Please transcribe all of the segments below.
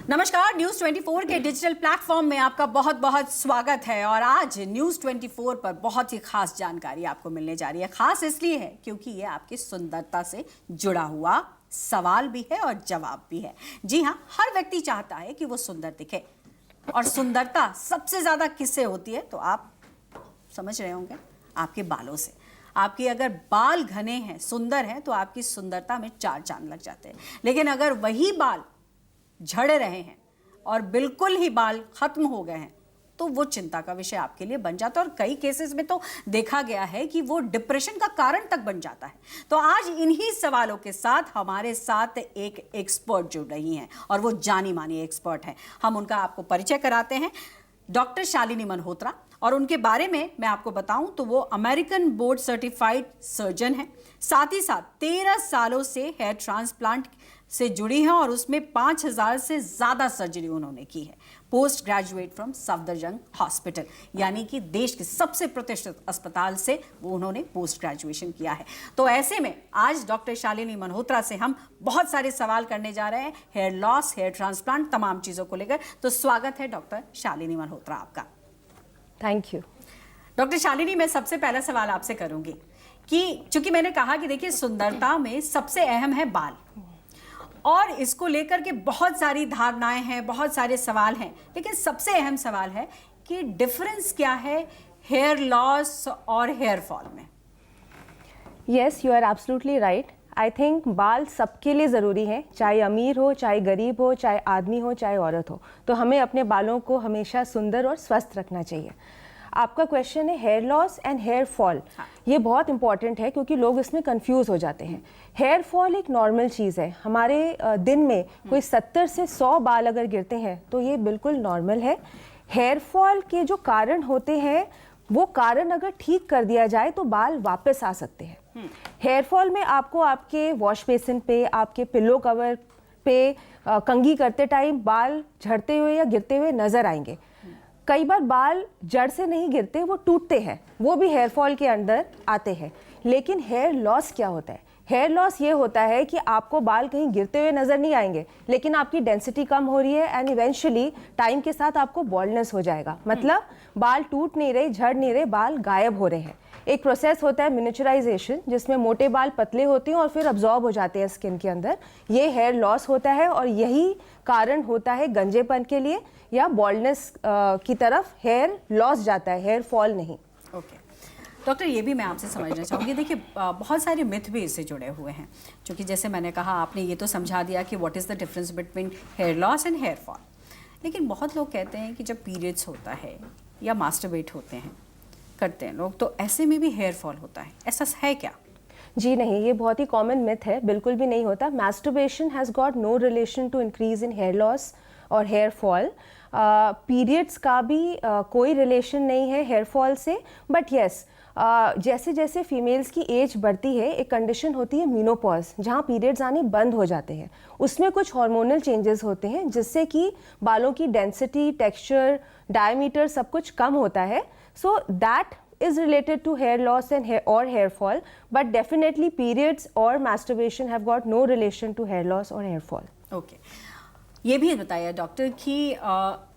नमस्कार, न्यूज 24 के digital platform में आपका बहुत बहुत स्वागत है। और आज न्यूज 24 पर बहुत ही खास जानकारी आपको मिलने जा रही है। खास इसलिए है क्योंकि ये आपकी सुंदरता से जुड़ा हुआ सवाल भी है और जवाब भी है। जी हाँ, हर व्यक्ति चाहता है कि वो सुंदर दिखे, और सुंदरता सबसे ज्यादा किससे होती है तो आप समझ रहे होंगे, आपके बालों से। आपके अगर बाल घने हैं, सुंदर हैं, तो आपकी सुंदरता में चार चांद लग जाते हैं। लेकिन अगर वही बाल झड़ रहे हैं और बिल्कुल ही बाल खत्म हो गए हैं तो वो चिंता का विषय आपके लिए बन जाता है, और कई केसेस में तो देखा गया है कि वो डिप्रेशन का कारण तक बन जाता है। तो आज इन्हीं सवालों के साथ हमारे साथ एक एक्सपर्ट जुड़ रही हैं, और वो जानी मानी एक्सपर्ट हैं। हम उनका आपको परिचय कराते हैं। डॉक्टर शालिनी मल्होत्रा, और उनके बारे में मैं आपको बताऊं तो वो अमेरिकन बोर्ड सर्टिफाइड सर्जन है। साथ ही साथ 13 सालों से हेयर ट्रांसप्लांट से जुड़ी हैं, और उसमें 5000 से ज़्यादा सर्जरी उन्होंने की है। Post graduate from Safdarjung hospital, यानी कि देश के सबसे प्रतिष्ठित अस्पताल से वो उन्होंने पोस्ट ग्रेजुएशन किया है। तो ऐसे में आज डॉक्टर शालिनी मल्होत्रा से हम बहुत सारे सवाल करने जा रहे हैं, हेयर लॉस, हेयर ट्रांसप्लांट, तमाम चीज़ों को लेकर। तो स्वागत है डॉक्टर शालिनी मल्होत्रा आपका। Thank you. डॉक्टर शालिनी, मैं सबसे पहला सवाल आपसे करूंगी कि चूंकि मैंने कहा कि देखिए, सुंदरता में सबसे अहम है बाल, और इसको लेकर के बहुत सारी धारणाएं हैं, बहुत सारे सवाल हैं। लेकिन सबसे अहम सवाल है कि डिफरेंस क्या है हेयर लॉस और हेयर फॉल में। Yes, you are absolutely right. I think बाल सबके लिए ज़रूरी है, चाहे अमीर हो, चाहे गरीब हो, चाहे आदमी हो, चाहे औरत हो। तो हमें अपने बालों को हमेशा सुंदर और स्वस्थ रखना चाहिए। आपका क्वेश्चन है hair loss and hair fall. ये बहुत इंपॉर्टेंट है क्योंकि लोग इसमें कंफ्यूज हो जाते हैं। हेयर फॉल एक नॉर्मल चीज़ है। हमारे दिन में कोई 70 से 100 बाल अगर गिरते हैं तो ये बिल्कुल नॉर्मल है। हेयर फॉल के जो कारण होते हैं, वो कारण अगर ठीक कर दिया जाए तो बाल वापस आ सकते हैं। हेयर फॉल में आपको आपके वॉश बेसिन पे, आपके पिलो कवर पे कंघी करते टाइम बाल झड़ते हुए या गिरते हुए नजर आएंगे। कई बार बाल जड़ से नहीं गिरते, वो टूटते हैं, वो भी हेयर फॉल के अंदर आते हैं। लेकिन हेयर लॉस क्या होता है? हेयर लॉस ये होता है कि आपको बाल कहीं गिरते हुए नजर नहीं आएंगे, लेकिन आपकी डेंसिटी कम हो रही है, एंड इवेंचुअली टाइम के साथ आपको बॉल्डनेस हो जाएगा। मतलब बाल टूट नहीं रहे, झड़ नहीं रहे, बाल गायब हो रहे हैं। एक प्रोसेस होता है मिनिचराइजेशन, जिसमें मोटे बाल पतले होते हैं और फिर अब्जॉर्ब हो जाते हैं स्किन के अंदर। ये हेयर लॉस होता है, और यही कारण होता है गंजेपन के लिए या बॉल्डनेस की तरफ हेयर लॉस जाता है, हेयर फॉल नहीं। ओके डॉक्टर, ये भी मैं आपसे समझना चाहूँगी। देखिए, बहुत सारे मिथ भी इससे जुड़े हुए हैं, क्योंकि जैसे मैंने कहा, आपने ये तो समझा दिया कि what is the difference between hair loss and hair fall. लेकिन बहुत लोग कहते हैं कि जब पीरियड्स होता है या मास्टरबेट होते हैं, करते हैं लोग, तो ऐसे में भी हेयर फॉल होता है। ऐसा है क्या? जी नहीं, ये बहुत ही कॉमन मिथ है, बिल्कुल भी नहीं होता। Masturbation has got no relation to increase in hair loss और हेयर फॉल। पीरियड्स का भी कोई रिलेशन नहीं है हेयर फॉल से। बट येस, जैसे जैसे फीमेल्स की एज बढ़ती है, एक कंडीशन होती है मीनोपॉज, जहाँ पीरियड्स आने बंद हो जाते हैं। उसमें कुछ हार्मोनल चेंजेस होते हैं, जिससे कि बालों की डेंसिटी, टेक्सचर, डायमीटर सब कुछ कम होता है। So that is related to hair loss and hair fall, but definitely periods or masturbation have got no relation to hair loss or hair fall. Okay ये भी बताइए डॉक्टर कि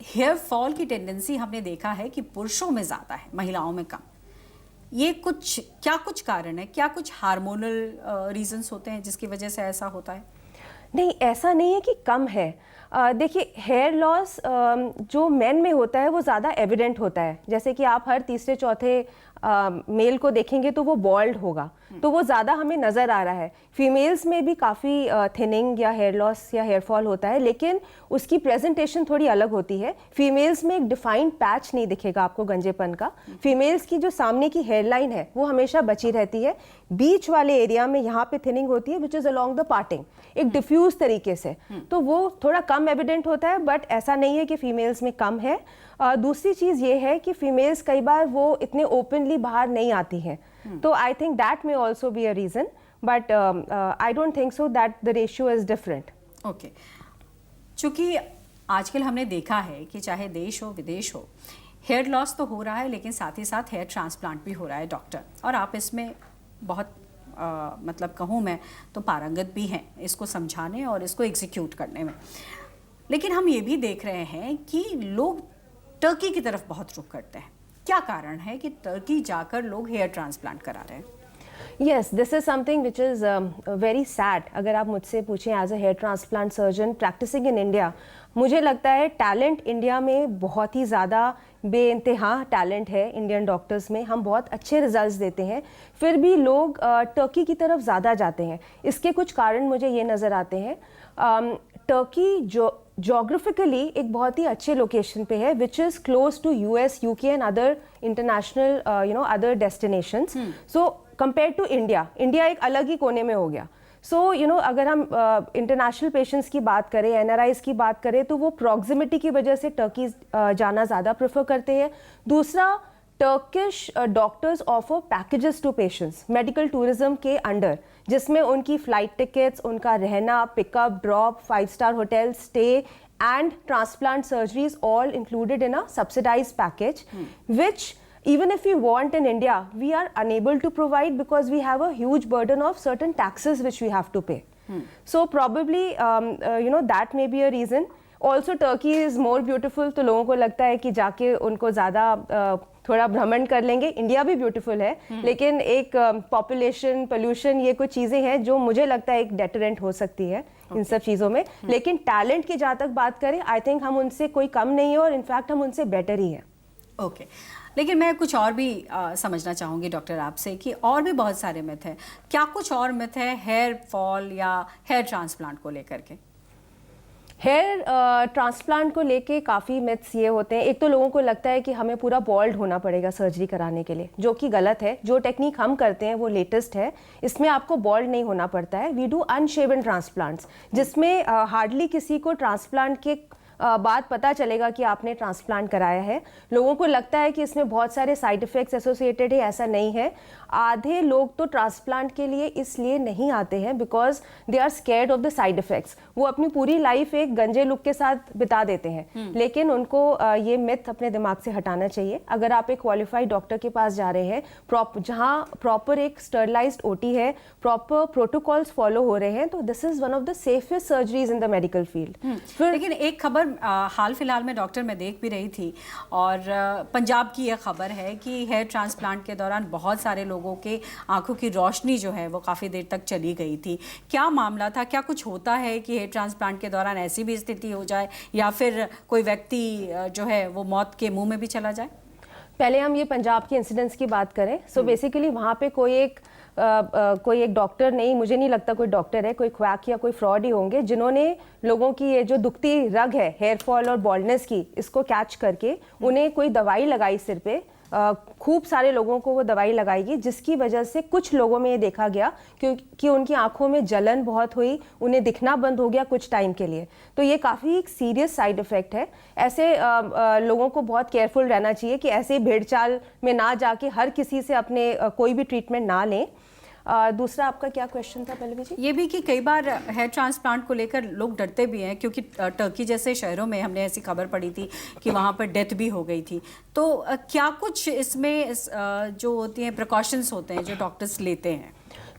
हेयर फॉल की tendency हमने देखा है कि पुरुषों में ज़्यादा है, महिलाओं में कम। ये कुछ कारण है क्या? कुछ हार्मोनल रीजंस होते हैं जिसकी वजह से ऐसा होता है? नहीं, ऐसा नहीं है कि कम है। देखिए, हेयर लॉस जो मेन में होता है वो ज़्यादा एविडेंट होता है। जैसे कि आप हर तीसरे चौथे मेल को देखेंगे तो वो बॉल्ड होगा, तो वो ज़्यादा हमें नज़र आ रहा है। फीमेल्स में भी काफ़ी थिनिंग या हेयर लॉस या हेयर फॉल होता है, लेकिन उसकी प्रेजेंटेशन थोड़ी अलग होती है। फीमेल्स में एक डिफाइंड पैच नहीं दिखेगा आपको गंजेपन का। फीमेल्स की जो सामने की हेयर लाइन है वो हमेशा बची रहती है। बीच वाले एरिया में यहाँ पे थिनिंग होती है, which is along the parting, एक डिफ्यूज तरीके से, तो वो थोड़ा कम एविडेंट होता है। बट ऐसा नहीं है कि फीमेल्स में कम है। दूसरी चीज़ ये है कि फीमेल्स कई बार वो इतने ओपनली बाहर नहीं आती हैं, तो I think that may also be a reason, but I don't think so that the ratio is different. Okay, चूँकि आजकल हमने देखा है कि चाहे देश हो विदेश हो, हेयर लॉस तो हो रहा है, लेकिन साथ ही साथ हेयर ट्रांसप्लांट भी हो रहा है डॉक्टर, और आप इसमें बहुत मतलब कहूँ मैं तो पारंगत भी हैं इसको समझाने और इसको एग्जीक्यूट करने में। लेकिन हम ये भी देख रहे हैं कि लोग टर्की की तरफ बहुत रुख करते हैं। क्या कारण है कि टर्की जाकर लोग हेयर ट्रांसप्लांट करा रहे हैं? Yes, this is something which is very sad. अगर आप मुझसे पूछें as a hair transplant surgeon practising in India, मुझे लगता है टैलेंट इंडिया में बहुत ही ज़्यादा बेइंतहा टैलेंट है इंडियन डॉक्टर्स में। हम बहुत अच्छे रिजल्ट्स देते हैं, फिर भी लोग टर्की की तरफ ज़्यादा जाते हैं। इसके कुछ कारण मुझे ये नज़र आते हैं। टर्की जो जोग्राफिकली एक बहुत ही अच्छे लोकेशन पे है, which is close to US, UK and other international other destinations. So compare to India, India एक अलग ही कोने में हो गया। सो अगर हम इंटरनेशनल पेशेंट्स की बात करें, NRIs की बात करें, तो वो प्रॉक्सिमिटी की वजह से टर्की जाना ज़्यादा प्रेफर करते हैं। दूसरा, Turkish doctors offer packages to patients medical tourism के अंडर, जिसमें उनकी फ़्लाइट टिकट्स, उनका रहना, pickup drop, 5-star hotel stay and transplant surgeries all included in a subsidised package, which even if we want in India, we are unable to provide because we have a huge burden of certain taxes which we have to pay. So probably, that may be a reason. Also, Turkey is more beautiful, तो लोगों को लगता है कि जाके उनको ज़्यादा थोड़ा भ्रमण कर लेंगे। इंडिया भी ब्यूटीफुल है, लेकिन एक पॉपुलेशन, पोल्यूशन, ये कुछ चीज़ें हैं जो मुझे लगता है एक डेटरेंट हो सकती है इन सब चीज़ों में। लेकिन टैलेंट की जहाँ तक बात करें, आई थिंक हम उनसे कोई कम नहीं है और इनफैक्ट हम उनसे बेटर ही हैं। ओके, लेकिन मैं कुछ और भी समझना चाहूँगी डॉक्टर आपसे कि और भी बहुत सारे मिथ हैं। क्या कुछ और मिथ है हेयर फॉल या हेयर ट्रांसप्लांट को लेकर के? हेयर ट्रांसप्लांट को लेके काफ़ी मिथ्स ये होते हैं। एक तो लोगों को लगता है कि हमें पूरा बॉल्ड होना पड़ेगा सर्जरी कराने के लिए, जो कि गलत है। जो टेक्निक हम करते हैं वो लेटेस्ट है, इसमें आपको बॉल्ड नहीं होना पड़ता है। वी डू अनशेवन ट्रांसप्लांट्स, जिसमें हार्डली किसी को ट्रांसप्लांट के बाद पता चलेगा कि आपने ट्रांसप्लांट कराया है। लोगों को लगता है कि इसमें बहुत सारे साइड इफ़ेक्ट्स एसोसिएटेड है, ऐसा नहीं है। आधे लोग तो ट्रांसप्लांट के लिए इसलिए नहीं आते हैं because they are scared of the side effects. वो अपनी पूरी लाइफ एक गंजे लुक के साथ बिता देते हैं। लेकिन उनको ये मिथ अपने दिमाग से हटाना चाहिए। अगर आप एक क्वालिफाइड डॉक्टर के पास जा रहे हैं, जहाँ प्रॉपर एक स्टरलाइज्ड OT है, प्रॉपर प्रोटोकॉल्स फॉलो हो रहे हैं, तो this is one of the safest surgeries in the medical field. लेकिन एक खबर हाल फिलहाल में डॉक्टर मैं देख भी रही थी, और पंजाब की यह खबर है कि हेयर ट्रांसप्लांट के दौरान बहुत सारे लोगों के आंखों की रोशनी जो है वो काफ़ी देर तक चली गई थी। क्या मामला था? क्या कुछ होता है कि हेयर ट्रांसप्लांट के दौरान ऐसी भी स्थिति हो जाए या फिर कोई व्यक्ति जो है वो मौत के मुंह में भी चला जाए? पहले हम ये पंजाब के इंसिडेंट्स की बात करें। सो बेसिकली वहाँ पे कोई एक डॉक्टर नहीं, मुझे नहीं लगता कोई डॉक्टर है, कोई क्वैक या कोई फ्रॉड ही होंगे जिन्होंने लोगों की ये जो दुखती रग है हेयर फॉल और बॉल्डनेस की, इसको कैच करके उन्हें कोई दवाई लगाई सिर पे। खूब सारे लोगों को वो दवाई लगाएगी, जिसकी वजह से कुछ लोगों में ये देखा गया कि उनकी आंखों में जलन बहुत हुई, उन्हें दिखना बंद हो गया कुछ टाइम के लिए। तो ये काफ़ी एक सीरियस साइड इफ़ेक्ट है। ऐसे लोगों को बहुत केयरफुल रहना चाहिए कि ऐसे भेड़चाल में ना जाके हर किसी से अपने कोई भी ट्रीटमेंट ना लें। दूसरा आपका क्या क्वेश्चन था पल्लवी जी? ये भी कि कई बार हेयर ट्रांसप्लांट को लेकर लोग डरते भी हैं, क्योंकि टर्की जैसे शहरों में हमने ऐसी खबर पड़ी थी कि वहाँ पर डेथ भी हो गई थी। तो क्या कुछ इसमें जो होती हैं प्रिकॉशंस होते हैं जो डॉक्टर्स लेते हैं?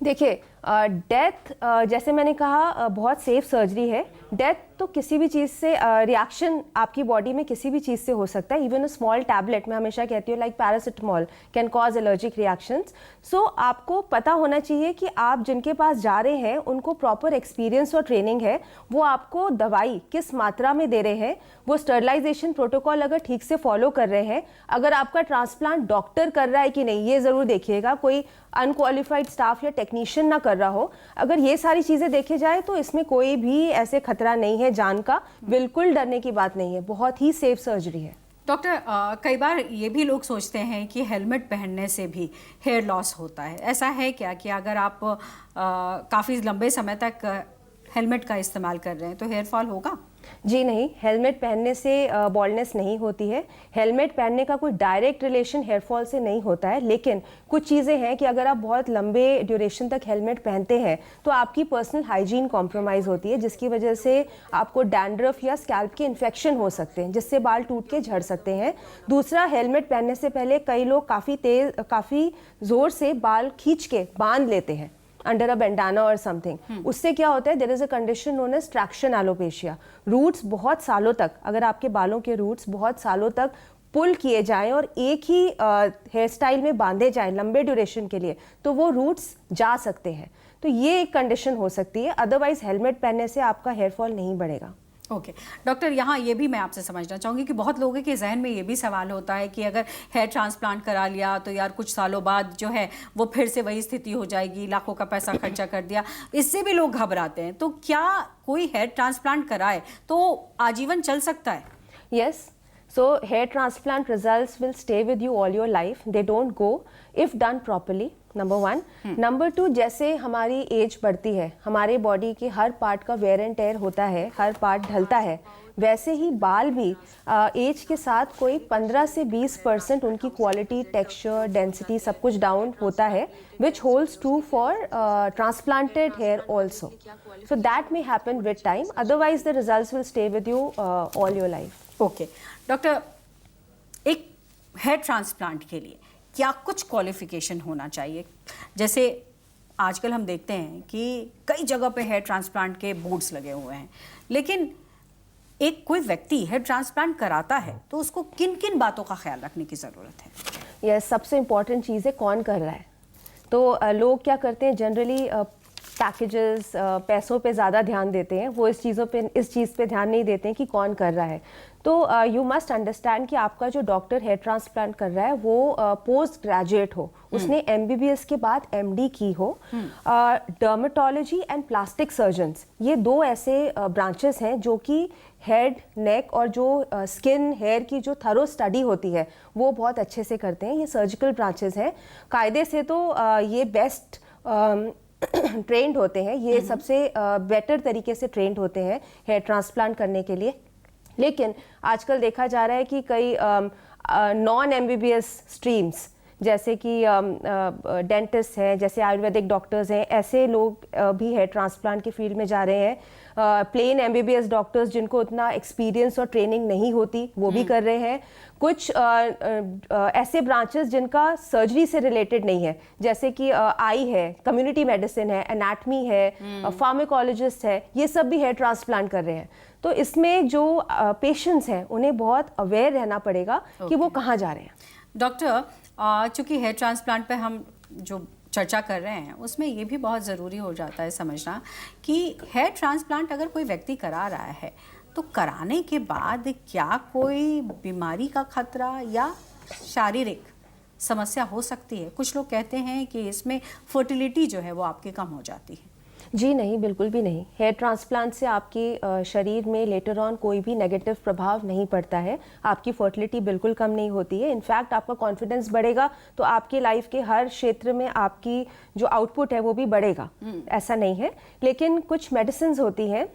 देखिए, डेथ जैसे मैंने कहा बहुत सेफ सर्जरी है। डेथ तो किसी भी चीज़ से रिएक्शन आपकी बॉडी में किसी भी चीज़ से हो सकता है। इवन अ स्मॉल टैबलेट, मैं हमेशा कहती हूँ like paracetamol can cause allergic reactions. So आपको पता होना चाहिए कि आप जिनके पास जा रहे हैं उनको प्रॉपर एक्सपीरियंस और ट्रेनिंग है, वो आपको दवाई किस मात्रा में दे रहे हैं, वो स्टरलाइजेशन प्रोटोकॉल अगर ठीक से फॉलो कर रहे हैं, अगर आपका ट्रांसप्लांट डॉक्टर कर रहा है कि नहीं ये ज़रूर देखिएगा, कोई अनक्वालिफाइड स्टाफ या टेक्नीशियन ना कर रहा हो। अगर ये सारी चीज़ें देखे जाए तो इसमें कोई भी ऐसे खतरा नहीं है जान का, बिल्कुल डरने की बात नहीं है, बहुत ही सेफ सर्जरी है। डॉक्टर, कई बार ये भी लोग सोचते हैं कि हेलमेट पहनने से भी हेयर लॉस होता है। ऐसा है क्या कि अगर आप काफ़ी लंबे समय तक हेलमेट का इस्तेमाल कर रहे हैं तो हेयर फॉल होगा? जी नहीं, हेलमेट पहनने से बॉल्डनेस नहीं होती है। हेलमेट पहनने का कोई डायरेक्ट रिलेशन हेयरफॉल से नहीं होता है, लेकिन कुछ चीज़ें हैं कि अगर आप बहुत लंबे ड्यूरेशन तक हेलमेट पहनते हैं तो आपकी पर्सनल हाइजीन कॉम्प्रोमाइज़ होती है, जिसकी वजह से आपको डैंड्रफ या स्कैल्प के इन्फेक्शन हो सकते हैं, जिससे बाल टूट के झड़ सकते हैं। दूसरा, हेलमेट पहनने से पहले कई लोग काफ़ी ज़ोर से बाल खींच के बांध लेते हैं, अंडर अ बैंडाना और समथिंग, उससे क्या होता है, there is a condition known as traction alopecia. Roots बहुत सालों तक, अगर आपके बालों के रूट्स बहुत सालों तक पुल किए जाएं और एक ही हेयर स्टाइल में बांधे जाएं लंबे ड्यूरेशन के लिए, तो वो रूट्स जा सकते हैं। तो ये एक कंडीशन हो सकती है, अदरवाइज हेलमेट पहनने से आपका हेयर फॉल नहीं बढ़ेगा। ओके डॉक्टर, यहाँ ये भी मैं आपसे समझना चाहूँगी कि बहुत लोगों के जहन में ये भी सवाल होता है कि अगर हेयर ट्रांसप्लांट करा लिया तो यार कुछ सालों बाद जो है वो फिर से वही स्थिति हो जाएगी, लाखों का पैसा खर्चा कर दिया, इससे भी लोग घबराते हैं। तो क्या कोई हेयर ट्रांसप्लांट कराए तो आजीवन चल सकता है? Yes. So hair transplant results will stay with you all your life. They don't go if done properly. Number one. Number two, जैसे हमारी एज बढ़ती है, हमारे बॉडी के हर पार्ट का वेयर एंड टेयर होता है, हर पार्ट ढलता है, वैसे ही बाल भी एज के साथ कोई 15 से 20% उनकी क्वालिटी, टेक्सचर, डेंसिटी सब कुछ डाउन होता है, which holds true for transplanted hair also. So that may happen with time. Otherwise, the results will stay with you all your life. Okay doctor, एक हेयर ट्रांसप्लांट के लिए क्या कुछ qualification होना चाहिए? जैसे आजकल हम देखते हैं कि कई जगह पे हेयर ट्रांसप्लांट के बोर्ड्स लगे हुए हैं, लेकिन एक कोई व्यक्ति हेयर ट्रांसप्लांट कराता है तो उसको किन किन बातों का ख्याल रखने की ज़रूरत है? यह सबसे इम्पॉर्टेंट चीज़ है कौन कर रहा है। तो लोग क्या करते हैं, जनरली पैकेजेस, पैसों पे ज़्यादा ध्यान देते हैं, वो इस चीज़ पे ध्यान नहीं देते हैं कि कौन कर रहा है। तो यू मस्ट अंडरस्टैंड कि आपका जो डॉक्टर हेयर ट्रांसप्लांट कर रहा है वो पोस्ट ग्रेजुएट हो, उसने MBBS के बाद MD की हो। डर्मेटोलॉजी एंड प्लास्टिक सर्जन्स, ये दो ऐसे ब्रांचेस हैं जो कि हेड, नेक और जो स्किन, हेयर की जो थरो स्टडी होती है वो बहुत अच्छे से करते हैं। ये सर्जिकल ब्रांचेस हैं, कायदे से तो ये बेस्ट ट्रेंड होते हैं, ये सबसे बेटर तरीके से ट्रेंड होते हैं हेयर ट्रांसप्लांट करने के लिए। लेकिन आजकल देखा जा रहा है कि कई नॉन MBBS स्ट्रीम्स, जैसे कि डेंटिस्ट हैं, जैसे आयुर्वेदिक डॉक्टर्स हैं, ऐसे लोग भी हेयर ट्रांसप्लांट की फील्ड में जा रहे हैं। प्लेन MBBS डॉक्टर्स जिनको उतना एक्सपीरियंस और ट्रेनिंग नहीं होती वो भी कर रहे हैं। कुछ ऐसे ब्रांचेस जिनका सर्जरी से रिलेटेड नहीं है, जैसे कि आई है, कम्युनिटी मेडिसिन है, एनाटमी है, फार्माकोलॉजिस्ट है, ये सब भी हेयर ट्रांसप्लांट कर रहे हैं। तो इसमें जो पेशेंट्स हैं उन्हें बहुत अवेयर रहना पड़ेगा कि वो कहाँ जा रहे हैं। डॉक्टर, चूँकि हेयर ट्रांसप्लांट पे हम जो चर्चा कर रहे हैं उसमें ये भी बहुत ज़रूरी हो जाता है समझना कि हेयर ट्रांसप्लांट अगर कोई व्यक्ति करा रहा है तो कराने के बाद क्या कोई बीमारी का खतरा या शारीरिक समस्या हो सकती है? कुछ लोग कहते हैं कि इसमें फर्टिलिटी जो है वो आपकी कम हो जाती है। जी नहीं, बिल्कुल भी नहीं। हेयर ट्रांसप्लांट से आपके शरीर में लेटर ऑन कोई भी नेगेटिव प्रभाव नहीं पड़ता है, आपकी फर्टिलिटी बिल्कुल कम नहीं होती है। इनफैक्ट आपका कॉन्फिडेंस बढ़ेगा तो आपकी लाइफ के हर क्षेत्र में आपकी जो आउटपुट है वो भी बढ़ेगा, ऐसा नहीं है। लेकिन कुछ मेडिसिन होती हैं,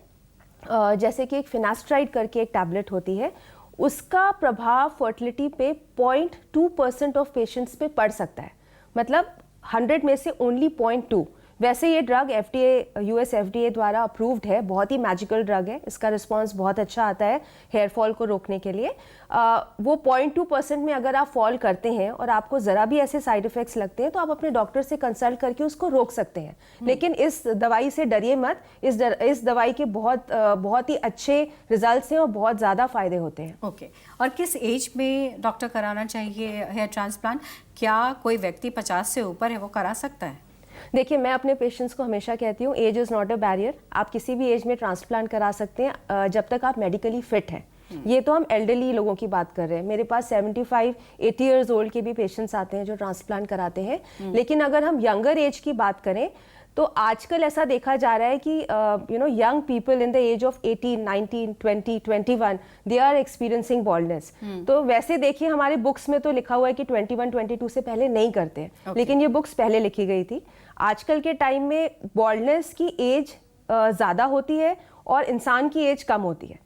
जैसे कि एक फिनास्ट्राइड करके एक टैबलेट होती है, उसका प्रभाव फर्टिलिटी पे 0.2% ऑफ पेशेंट्स पे पड़ सकता है, मतलब 100 में से ओनली 0.2। वैसे ये ड्रग FDA, US FDA द्वारा अप्रूव्ड है, बहुत ही मैजिकल ड्रग है, इसका रिस्पांस बहुत अच्छा आता है हेयर फॉल को रोकने के लिए। वो 0.2% में अगर आप फॉल करते हैं और आपको ज़रा भी ऐसे साइड इफ़ेक्ट्स लगते हैं तो आप अपने डॉक्टर से कंसल्ट करके उसको रोक सकते हैं। लेकिन इस दवाई से डरिए मत, इस दवाई के बहुत ही अच्छे रिजल्ट्स हैं और बहुत ज़्यादा फ़ायदे होते हैं। ओके और किस एज में डॉक्टर कराना चाहिए हेयर ट्रांसप्लांट? क्या कोई व्यक्ति 50 से ऊपर है वो करा सकता है? देखिए, मैं अपने पेशेंट्स को हमेशा कहती हूँ age is not a barrier. आप किसी भी एज में ट्रांसप्लांट करा सकते हैं जब तक आप मेडिकली फिट हैं। ये तो हम एल्डरली लोगों की बात कर रहे हैं। मेरे पास 75-80 ईयर्स ओल्ड के भी पेशेंट्स आते हैं जो ट्रांसप्लांट कराते हैं। लेकिन अगर हम यंगर एज की बात करें तो आजकल ऐसा देखा जा रहा है कि young people in the age of 18, 19, 20, 21 they are experiencing baldness. तो वैसे देखिए हमारे बुक्स में तो लिखा हुआ है कि 21, 22 से पहले नहीं करते हैं, लेकिन ये बुक्स पहले लिखी गई थी। आजकल के टाइम में बॉल्डनेस की एज ज़्यादा होती है और इंसान की एज कम होती है।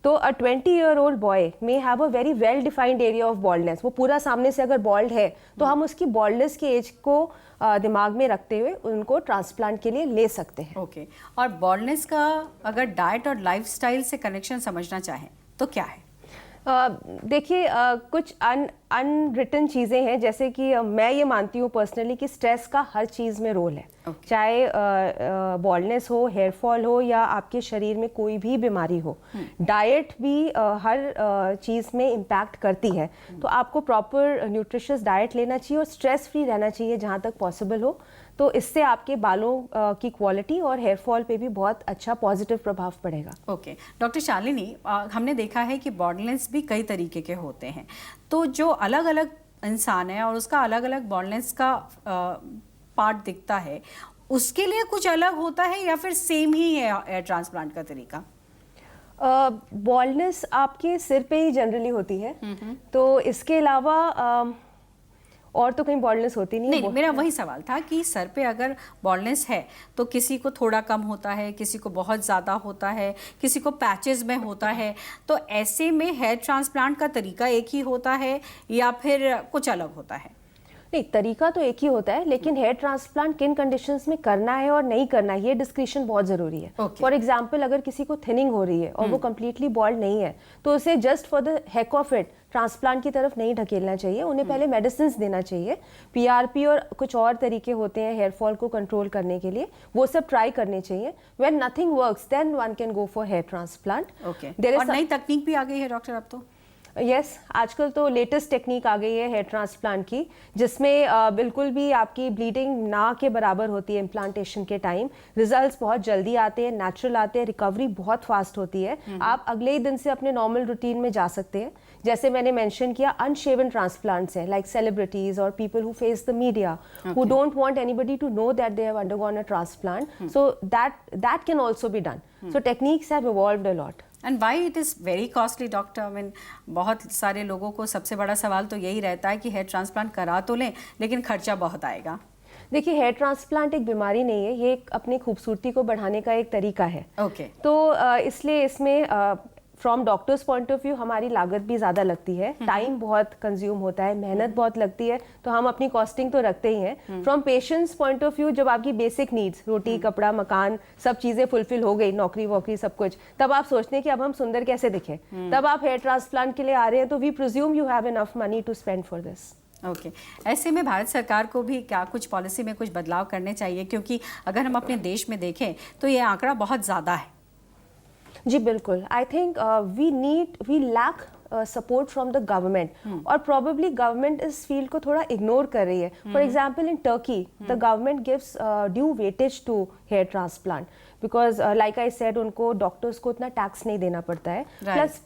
तो a 20-year-old boy may have a very well defined area of baldness. वो पूरा सामने से अगर बॉल्ड है तो हम उसकी बॉल्डनेस की एज को दिमाग में रखते हुए उनको ट्रांसप्लांट के लिए ले सकते हैं। ओके और बॉल्डनेस का अगर डाइट और लाइफस्टाइल से कनेक्शन समझना चाहें तो क्या है? देखिए, कुछ अनरिटन चीज़ें हैं, जैसे कि मैं ये मानती हूँ पर्सनली कि स्ट्रेस का हर चीज़ में रोल है। चाहे बॉल्डनेस हो, हेयर फॉल हो, या आपके शरीर में कोई भी बीमारी हो, डाइट भी हर चीज़ में इम्पैक्ट करती है। तो आपको प्रॉपर न्यूट्रिशियस डाइट लेना चाहिए और स्ट्रेस फ्री रहना चाहिए जहाँ तक पॉसिबल हो। तो इससे आपके बालों की क्वालिटी और हेयर फॉल पे भी बहुत अच्छा पॉजिटिव प्रभाव पड़ेगा। ओके डॉक्टर शालिनी, हमने देखा है कि बॉल्डनेस भी कई तरीके के होते हैं, तो जो अलग अलग इंसान है और उसका अलग अलग बॉल्डनेस का पार्ट दिखता है, उसके लिए कुछ अलग होता है या फिर सेम ही है हेयर ट्रांसप्लांट का तरीका? बॉल्डनेस आपके सिर पे ही जनरली होती है, तो इसके अलावा और तो कहीं बॉल्डनेस होती नहीं। मेरा वही सवाल था कि सर पे अगर बॉल्डनेस है तो किसी को थोड़ा कम होता है, किसी को बहुत ज़्यादा होता है, किसी को पैचेस में होता है, तो ऐसे में हेयर ट्रांसप्लांट का तरीका एक ही होता है या फिर कुछ अलग होता है? नहीं, तरीका तो एक ही होता है, लेकिन हेयर ट्रांसप्लांट किन कंडीशंस में करना है और नहीं करना है, ये डिस्क्रिप्शन बहुत जरूरी है। फॉर एग्जांपल, अगर किसी को थिनिंग हो रही है और वो कम्प्लीटली बॉल्ड नहीं है, तो उसे just for the heck of it transplant की तरफ नहीं ढकेलना चाहिए। उन्हें पहले मेडिसिन देना चाहिए, पीआरपी और कुछ और तरीके होते हैं हेयर फॉल को कंट्रोल करने के लिए, वो सब ट्राई करने चाहिए। When nothing works then one can go for hair transplant. और नई तकनीक भी आ गई है डॉक्टर अब तो? यस, आजकल तो लेटेस्ट टेक्निक आ गई है हेयर ट्रांसप्लांट की, जिसमें बिल्कुल भी आपकी ब्लीडिंग ना के बराबर होती है इम्प्लांटेशन के टाइम। रिजल्ट्स बहुत जल्दी आते हैं, नेचुरल आते हैं, रिकवरी बहुत फास्ट होती है। आप अगले ही दिन से अपने नॉर्मल रूटीन में जा सकते हैं। जैसे मैंने मेंशन किया, अनशेवन ट्रांसप्लांट्स हैं, लाइक सेलिब्रिटीज और people who face the media, who don't want anybody to know that they have undergone a transplant, so that can also be done. So techniques have evolved a lot. And why it is very costly doctor? I mean, बहुत सारे लोगों को सबसे बड़ा सवाल तो यही रहता है कि हेयर ट्रांसप्लांट करा तो लें, लेकिन खर्चा बहुत आएगा। देखिए, हेयर ट्रांसप्लांट एक बीमारी नहीं है, ये एक अपनी खूबसूरती को बढ़ाने का एक तरीका है। तो इसलिए इसमें from doctors point of view हमारी लागत भी ज़्यादा लगती है, टाइम बहुत कंज्यूम होता है, मेहनत बहुत लगती है, तो हम अपनी कॉस्टिंग तो रखते ही हैं। From patients point of view, जब आपकी बेसिक नीड्स, रोटी कपड़ा मकान सब चीज़ें फुलफिल हो गई, नौकरी वोकरी सब कुछ, तब आप सोचते हैं कि अब हम सुंदर कैसे दिखें, तब आप हेयर ट्रांसप्लांट के लिए आ रहे हैं, तो we presume you have enough money to spend for this. Okay ऐसे में भारत सरकार को भी क्या कुछ पॉलिसी में कुछ बदलाव करने चाहिए? क्योंकि अगर हम अपने देश में देखें तो ये आंकड़ा बहुत ज़्यादा है। जी बिल्कुल, I think we lack support from the government, और प्रॉबेबली गवर्नमेंट इस फील्ड को थोड़ा इग्नोर कर रही है। For example, in Turkey the government gives due weightage to hair transplant, because like I said, उनको डॉक्टर्स को उतना टैक्स नहीं देना पड़ता है।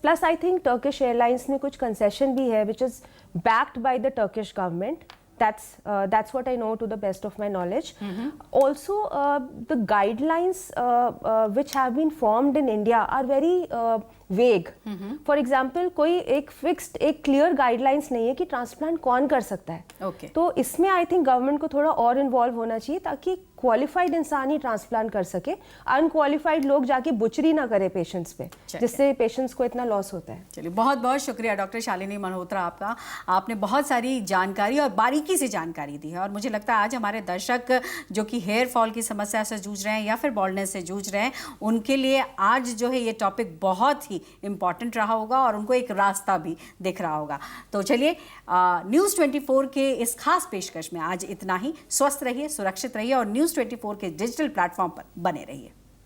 Plus I think Turkish Airlines में कुछ कंसेशन भी है which is backed by the Turkish government. That's what I know to the best of my knowledge. Also, the guidelines which have been formed in India are very vague. For example, कोई एक fixed, एक clear guidelines नहीं है कि transplant कौन कर सकता है। तो इसमें आई थिंक गवर्नमेंट को थोड़ा और इन्वॉल्व होना चाहिए, ताकि क्वालिफाइड इंसान ही ट्रांसप्लांट कर सके, अनक्वालिफाइड लोग जाके बुचरी ना करे पेशेंट्स पे, जिससे पेशेंट्स को इतना लॉस होता है। चलिए, बहुत बहुत शुक्रिया डॉक्टर शालिनी मल्होत्रा आपका। आपने बहुत सारी जानकारी और बारीकी से जानकारी दी है, और मुझे लगता है आज हमारे दर्शक जो कि हेयर फॉल की समस्या से जूझ रहे हैं या फिर बॉल्डनेस से जूझ रहे हैं, उनके लिए आज जो है ये टॉपिक बहुत ही इंपॉर्टेंट रहा होगा और उनको एक रास्ता भी दिख रहा होगा। तो चलिए, न्यूज़ 24 के इस खास पेशकश में आज इतना ही। स्वस्थ रहिए, सुरक्षित रहिए और न्यूज़ 24 के डिजिटल प्लेटफॉर्म पर बने रहिए।